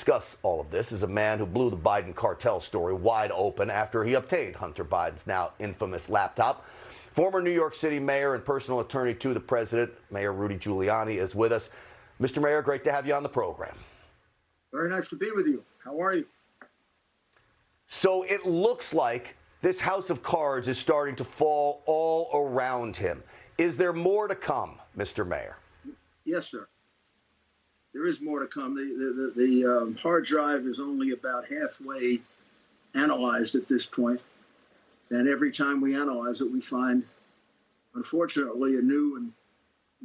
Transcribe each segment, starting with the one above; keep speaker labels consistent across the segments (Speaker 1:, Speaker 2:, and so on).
Speaker 1: discuss all of this is a man who blew the Biden cartel story wide open after he obtained Hunter Biden's now infamous laptop. Former New York City mayor and personal attorney to the president, Mayor Rudy Giuliani, is with us. Mr. Mayor, great to have you on the program.
Speaker 2: Very nice to be with you. How are you?
Speaker 1: So it looks like this house of cards is starting to fall all around him. Is there more to come, Mr. Mayor?
Speaker 2: Yes, sir. There is more to come. The hard drive is only about halfway analyzed at this point. And every time we analyze it, we find, unfortunately, a new and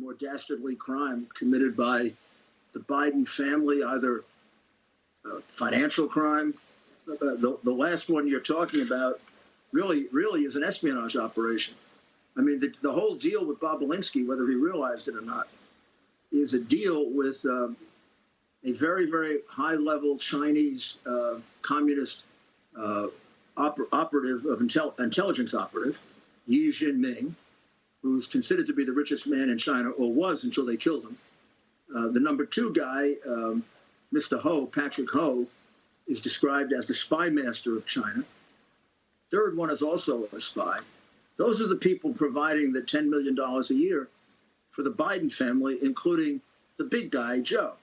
Speaker 2: more dastardly crime committed by the Biden family, either financial crime. The last one you're talking about really is an espionage operation. I mean, the whole deal with Bobulinski, whether he realized it or not, is a deal with a very, very high-level Chinese communist intelligence operative, Yi Jinping, who's considered to be the richest man in China, or was until they killed him. The number two guy, Mr. Ho, Patrick Ho, is described as the spy master of China. Third one is also a spy. Those are the people providing the $10 million a year for the Biden family, including the big guy, Joe.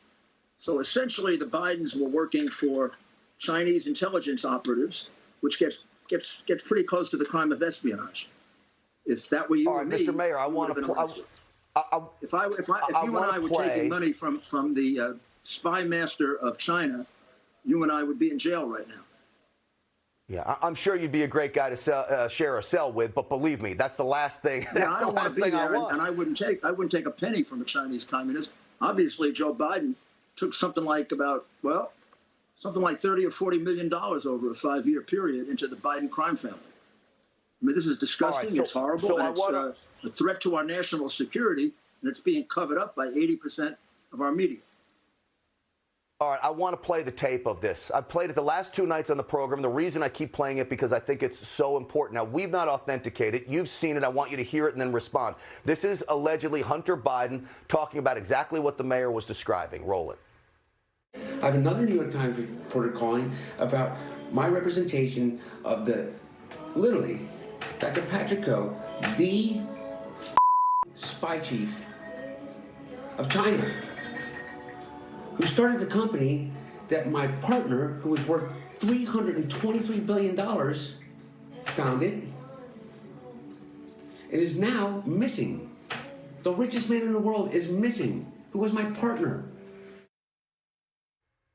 Speaker 2: So essentially, the Bidens were working for Chinese intelligence operatives, which gets pretty close to the crime of espionage. If that were you
Speaker 1: or me,
Speaker 2: Mr.
Speaker 1: Mayor, I want to.
Speaker 2: If you and I were taking money from the spy master of China, you and I would be in jail right now.
Speaker 1: Yeah, I'm sure you'd be a great guy to share a cell with, but believe me, that's the last thing.
Speaker 2: Yeah, I don't want to be there, and I wouldn't take a penny from a Chinese communist. Obviously, Joe Biden took something like $30 or $40 million over a 5-year period into the Biden crime family. I mean, this is disgusting. Right, it's horrible. And it's a threat to our national security, and it's being covered up by 80% of our media.
Speaker 1: All right, I want to play the tape of this. I've played it the last 2 nights on the program. The reason I keep playing it because I think it's so important. Now, we've not authenticated. You've seen it. I want you to hear it and then respond. This is allegedly Hunter Biden talking about exactly what the mayor was describing. Roll it.
Speaker 3: I have another New York Times reporter calling about my representation of literally, Dr. Patrick Ho, the spy chief of China, who started the company that my partner, who was worth $323 billion, founded, and is now missing. The richest man in the world is missing, who was my partner.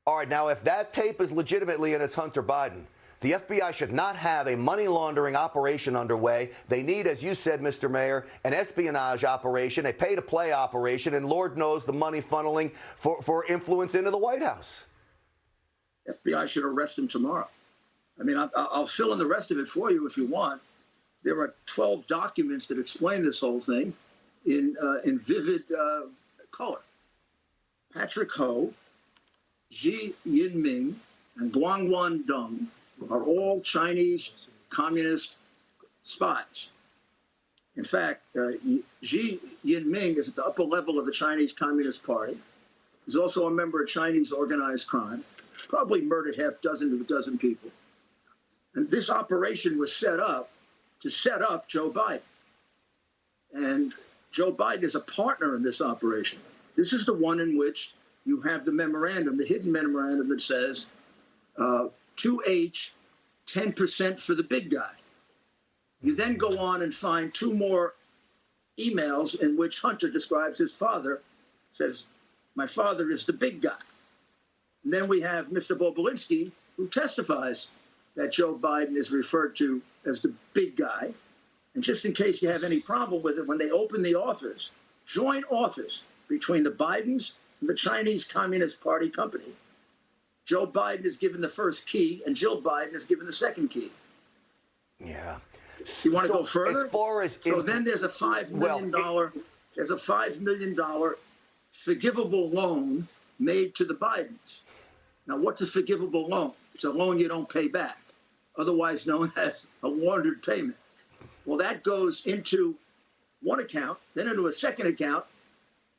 Speaker 1: All right, now if that tape is legitimately and it's Hunter Biden, the FBI should not have a money laundering operation underway. They need, as you said, Mr. Mayor, an espionage operation, a pay-to-play operation, and Lord knows the money funneling for influence into the White House.
Speaker 2: FBI should arrest him tomorrow. I mean, I'll fill in the rest of it for you if you want. There are 12 documents that explain this whole thing in vivid color. Patrick Ho, Xi Jinping, and Guangwan Deng are all Chinese communist spies. In fact, Xi Jinping is at the upper level of the Chinese Communist Party. He's also a member of Chinese organized crime, probably murdered half dozen to a dozen people. And this operation was set up to set up Joe Biden. And Joe Biden is a partner in this operation. This is the one in which you have the memorandum, the hidden memorandum that says, 2H, 10% for the big guy. You then go on and find 2 more emails in which Hunter describes his father, says, my father is the big guy. And then we have Mr. Bobulinski, who testifies that Joe Biden is referred to as the big guy. And just in case you have any problem with it, when they open the office, joint office between the Bidens and the Chinese Communist Party company, Joe Biden is given the first key, and Jill Biden is given the second key.
Speaker 1: Yeah.
Speaker 2: You want to go further?
Speaker 1: As far as
Speaker 2: then there's a $5 million. There's a $5 million forgivable loan made to the Bidens. Now, what's a forgivable loan? It's a loan you don't pay back, otherwise known as a laundered payment. Well, that goes into one account, then into a second account,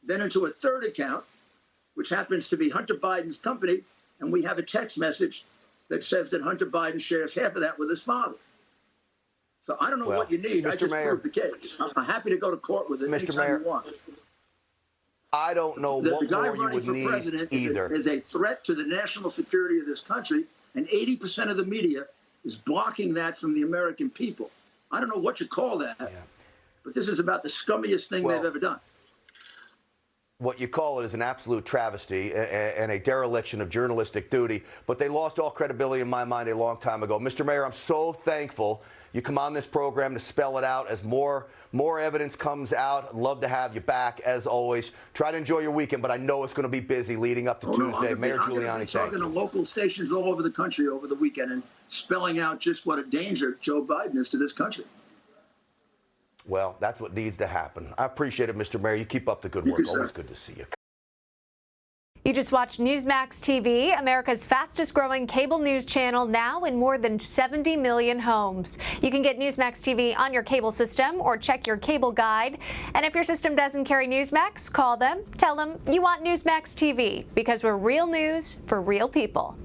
Speaker 2: then into a third account, which happens to be Hunter Biden's company, and we have a text message that says that Hunter Biden shares half of that with his father. So I don't know what you need. I just proved the case. I'm happy to go to court with it anytime you want.
Speaker 1: I don't know what
Speaker 2: the guy
Speaker 1: more you
Speaker 2: running
Speaker 1: would
Speaker 2: for
Speaker 1: need
Speaker 2: president
Speaker 1: either.
Speaker 2: is a threat to the national security of this country, and 80% of the media is blocking that from the American people. I don't know what you call that, but this is about the scummiest thing they've ever done.
Speaker 1: What you call it is an absolute travesty and a dereliction of journalistic duty, but they lost all credibility in my mind a long time ago. Mr. Mayor, I'm so thankful you come on this program to spell it out. As more evidence comes out, I'd love to have you back, as always. Try to enjoy your weekend, but I know it's going to be busy leading up to Tuesday. Mayor Giuliani,
Speaker 2: I'm talking to local stations all over the country over the weekend and spelling out just what a danger Joe Biden is to this country.
Speaker 1: Well, that's what needs to happen. I appreciate it, Mr. Mayor. You keep up the good work. Always good to see you.
Speaker 4: You just watched Newsmax TV, America's fastest growing cable news channel, now in more than 70 million homes. You can get Newsmax TV on your cable system or check your cable guide. And if your system doesn't carry Newsmax, call them, tell them you want Newsmax TV, because we're real news for real people.